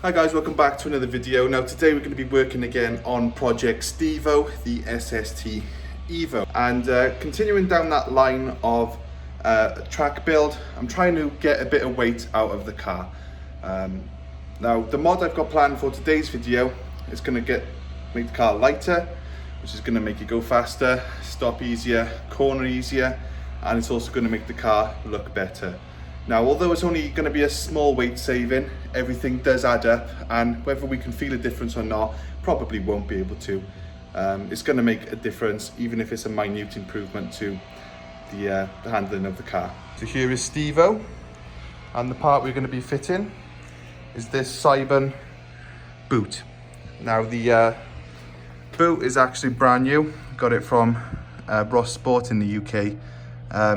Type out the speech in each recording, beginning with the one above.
Hi guys, welcome back to another video. Now today we're going to be working again on project Stevo, the SST EVO, and continuing down that line of track build. I'm trying to get a bit of weight out of the car. Now the mod I've got planned for today's video is going to make the car lighter, which is going to make it go faster, stop easier, corner easier, and it's also going to make the car look better. Now, although it's only going to be a small weight saving, everything does add up, and whether we can feel a difference or not, probably won't be able to. It's going to make a difference, even if it's a minute improvement to the handling of the car. So here is Stevo, and the part we're going to be fitting is this Seibon boot. Now, the boot is actually brand new. Got it from Ross Sport in the UK.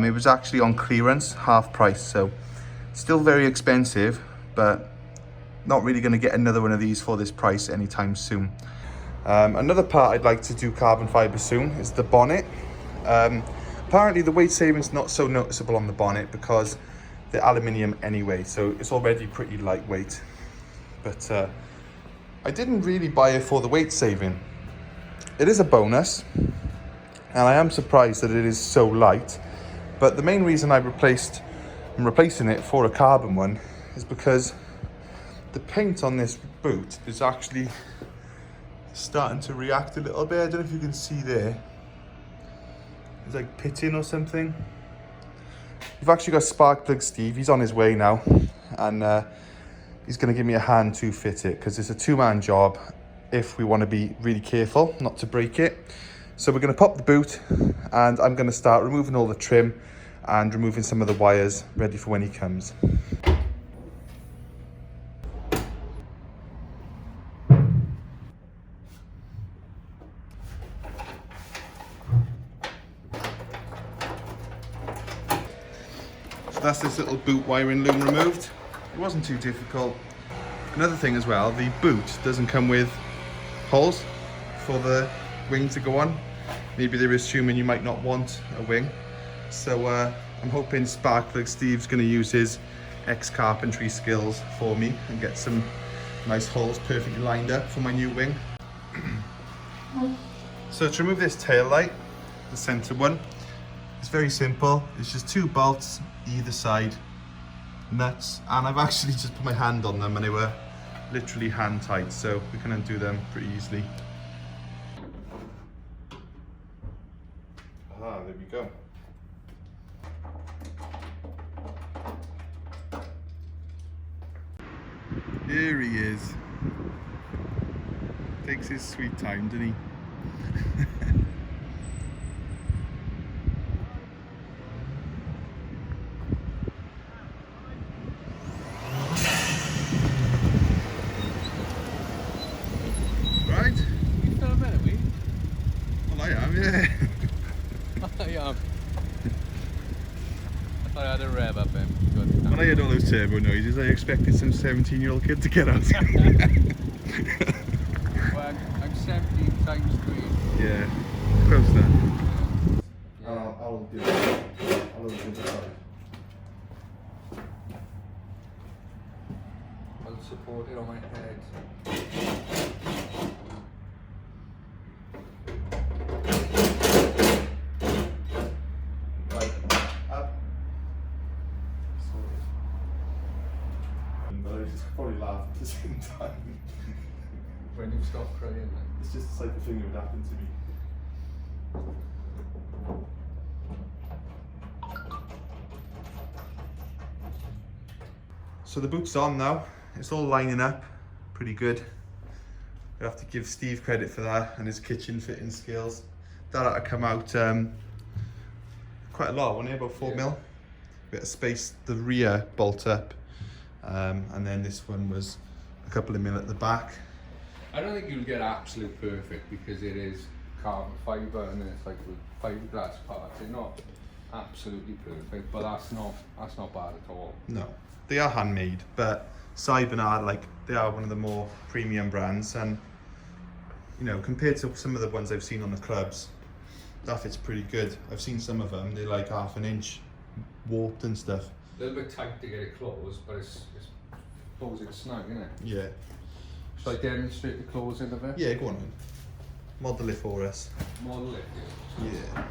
It was actually on clearance, half price, so still very expensive, but not really going to get another one of these for this price anytime soon. Another part I'd like to do carbon fibre soon is the bonnet. Apparently the weight saving's not so noticeable on the bonnet because they're aluminium anyway, so it's already pretty lightweight. But I didn't really buy it for the weight saving. It is a bonus, and I am surprised that it is so light. But the main reason I'm replacing it for a carbon one is because the paint on this boot is actually starting to react a little bit. I don't know if you can see there. It's like pitting or something. We've actually got Sparkplug Steve. He's on his way now, and he's going to give me a hand to fit it because it's a two-man job if we want to be really careful not to break it. So we're going to pop the boot, and I'm going to start removing all the trim and removing some of the wires ready for when he comes. So that's this little boot wiring loom removed. It wasn't too difficult. Another thing as well, the boot doesn't come with holes for the wing to go on. Maybe they're assuming you might not want a wing. So I'm hoping Sparkplug Steve's going to use his ex-carpentry skills for me and get some nice holes perfectly lined up for my new wing. So to remove this tail light, the center one, it's very simple. It's just two bolts either side, nuts, and I've actually just put my hand on them and they were literally hand tight, so we can undo them pretty easily. Ah, there we go. Here he is. Takes his sweet time, doesn't he? Right? You filming it, me? Well, I am, yeah. I am. I thought I had a rev up him. When I heard all those turbo noises, I expected some 17-year-old kid to get out. Well, I'm 17 times 3. Yeah, close then. Yeah. I'll do it. I'll do it. I'll support it on my head. Probably laugh at the same time. When you stop crying, then. It's just the type of thing that would happen to me. So the boot's on now. It's all lining up pretty good. I have to give Steve credit for that and his kitchen fitting skills. That had to come out quite a lot, wasn't it? About 4 mil. Bit of space, the rear bolt up. And then this one was a couple of mil at the back. I don't think you'll get absolute perfect because it is carbon fibre and it's like with fiberglass parts. They're not absolutely perfect, but that's not bad at all. No, they are handmade, but Seibon are they are one of the more premium brands, and you know, compared to some of the ones I've seen on the clubs, that fits pretty good. I've seen some of them; they're like half an inch warped and stuff. A little bit tight to get it closed, but it's snug, isn't it? Yeah. So I demonstrate the closing of it? Yeah, go on then. Model it for us. Model it, Yeah.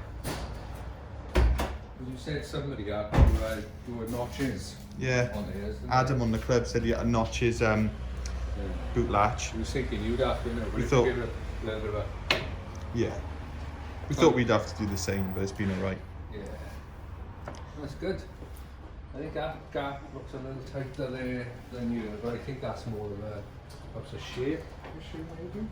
Well, you said somebody had to do a notches Yeah. on ears. Adam on the club said he had to notch his boot latch. He was thinking you'd have to, but We if thought- you give it a little bit of a... Yeah. We thought we'd have to do the same, but it's been alright. Yeah. That's good. I think that gap looks a little tighter there than you, but I think that's more of a perhaps a shape issue maybe.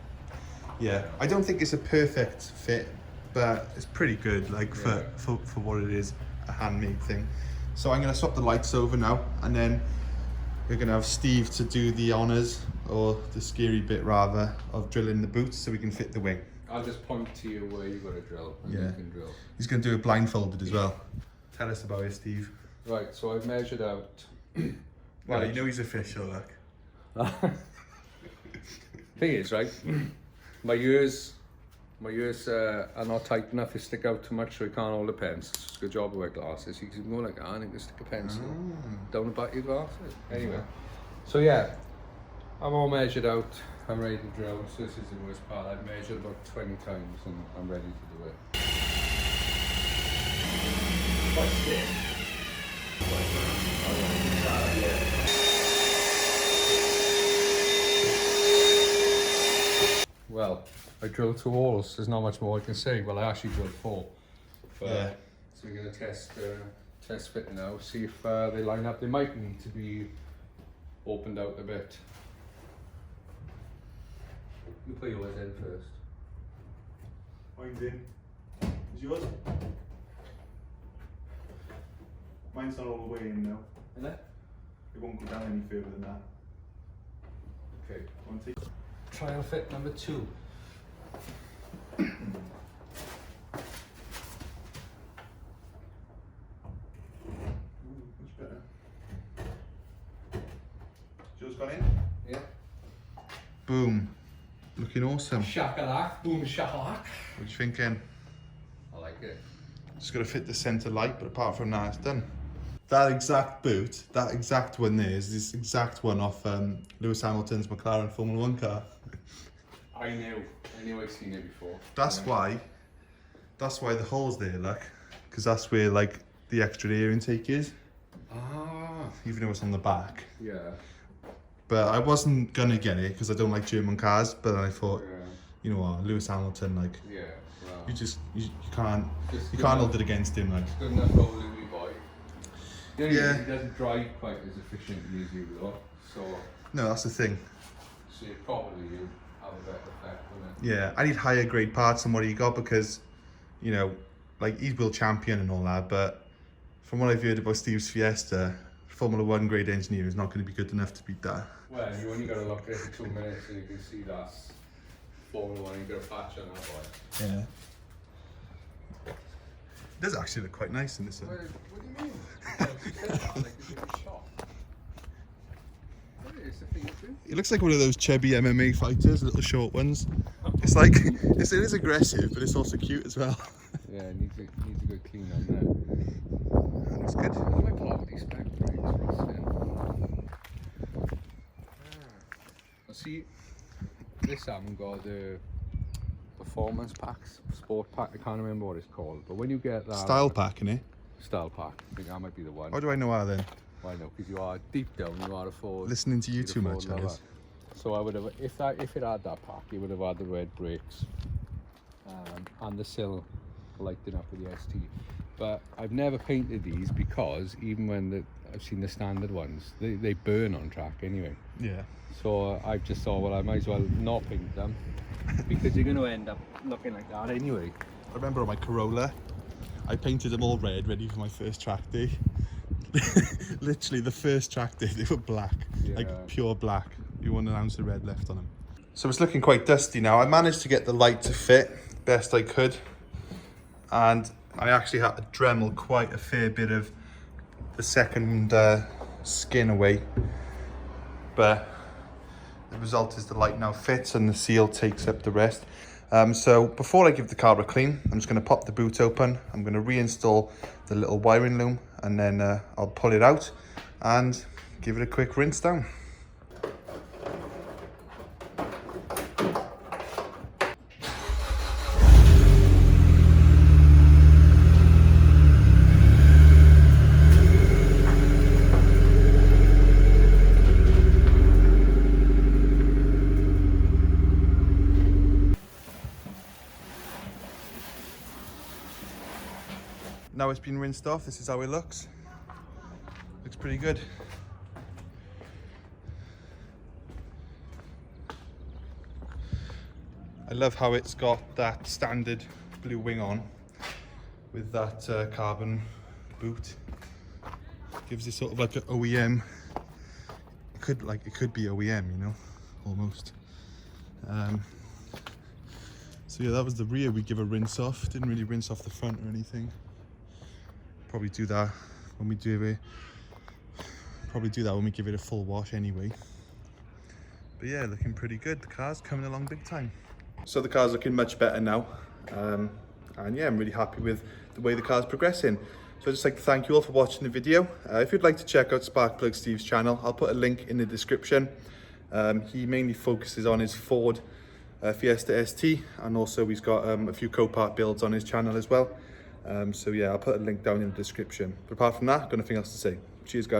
Yeah. I don't think it's a perfect fit, but it's pretty good, like Yeah. for what it is, a handmade thing. So I'm gonna swap the lights over now, and then we're gonna have Steve to do the honours, or the scary bit rather, of drilling the boots so we can fit the wing. I'll just point to you where you've got to drill and Yeah. you can drill. He's gonna do it blindfolded as well. Tell us about it, Steve. Right, so I've measured out. Well, you know he's official, look. Thing is, right, my ears are not tight enough to stick out too much, so I can't hold the pens. It's a good job with my glasses. You can go like that and you can stick a pencil down the back of your glasses. Anyway, so yeah, I'm all measured out. I'm ready to drill. So this is the worst part. I've measured about 20 times and I'm ready to do it. What's this? Well, I drilled 2 holes. There's not much more I can say. Well, I actually drilled 4. But, Yeah. So we're going to test fit now, see if they line up. They might need to be opened out a bit. You put yours in first. Mine's in. Is yours? Mine's not all the way in now. Isn't it? It won't go down any further than that. Okay. One take. Trial fit number 2. Much better. Yours gone in? Yeah. Boom. Looking awesome. Shakalak. Boom shakalak. What you thinking? I like it. Just got to fit the centre light, but apart from that, it's done. That exact boot, that exact one there, is this exact one off Lewis Hamilton's McLaren Formula 1 car. I knew I'd seen it before. That's why the hole's there, look, because that's where like the extra air intake is, Ah. even though it's on the back. Yeah. But I wasn't gonna get it because I don't like German cars. But then I thought, Yeah. you know what, Lewis Hamilton, like Yeah. Well. you can't Just you good can't enough- hold it against him, like. Good enough old Louis boy. The only Yeah. thing, he doesn't drive quite as efficiently as you though. So No, that's the thing. you probably have a better effect on it. Yeah, I need higher grade parts than what he got because, you know, like he's world champion and all that. But from what I've heard about Steve's Fiesta, Formula 1 grade engineer is not going to be good enough to beat that. Well, you only got to look at it for 2 minutes and you can see that's Formula 1. You got a patch on that boy. Yeah. It does actually look quite nice in this one. What do you mean? Well, you said that like you give a shot. What is the thing you do? It looks like one of those chubby MMA fighters, little short ones. It's like, it is aggressive, but it's also cute as well. Yeah, it needs a good clean on there. That looks good. I like a lot of these spec brakes rusting. See, this haven't got the performance packs, sport pack, I can't remember what it's called, but when you get that Style pack, innit? style pack, I think that might be the one. How do I know how then? Well, I know, because you are deep down, you are a Ford. Listening to you you're a too Ford much, lover. Alice. So I would have, if it had that pack, it would have had the red brakes and the sill lighting up with the ST. But I've never painted these because even when I've seen the standard ones, they burn on track anyway. Yeah. So I've just thought, well, I might as well not paint them because you're going to end up looking like that anyway. I remember on my Corolla, I painted them all red, ready for my first track day. Literally the first track day, they were black, Yeah. like pure black. You wouldn't an ounce of red left on them. So it's looking quite dusty now. I managed to get the light to fit best I could. And I actually had to Dremel quite a fair bit of the second skin away. But the result is the light now fits and the seal takes up the rest. So before I give the car a clean, I'm just going to pop the boot open. I'm going to reinstall the little wiring loom and then I'll pull it out and give it a quick rinse down. now it's been rinsed off, this is how it looks. Looks pretty good. I love how it's got that standard blue wing on with that carbon boot. Gives it sort of like an OEM. It could be OEM, you know, almost. So yeah, that was the rear. We give a rinse off. Didn't really rinse off the front or anything. Probably do that when we do it. Probably do that when we give it a full wash anyway. But yeah, looking pretty good. The car's coming along big time. So the car's looking much better now. And yeah, I'm really happy with the way the car's progressing. So I'd just like to thank you all for watching the video. If you'd like to check out Sparkplug Steve's channel, I'll put a link in the description. He mainly focuses on his Ford Fiesta ST, and also he's got a few co-part builds on his channel as well. So yeah, I'll put a link down in the description. But apart from that, I've got nothing else to say. Cheers guys.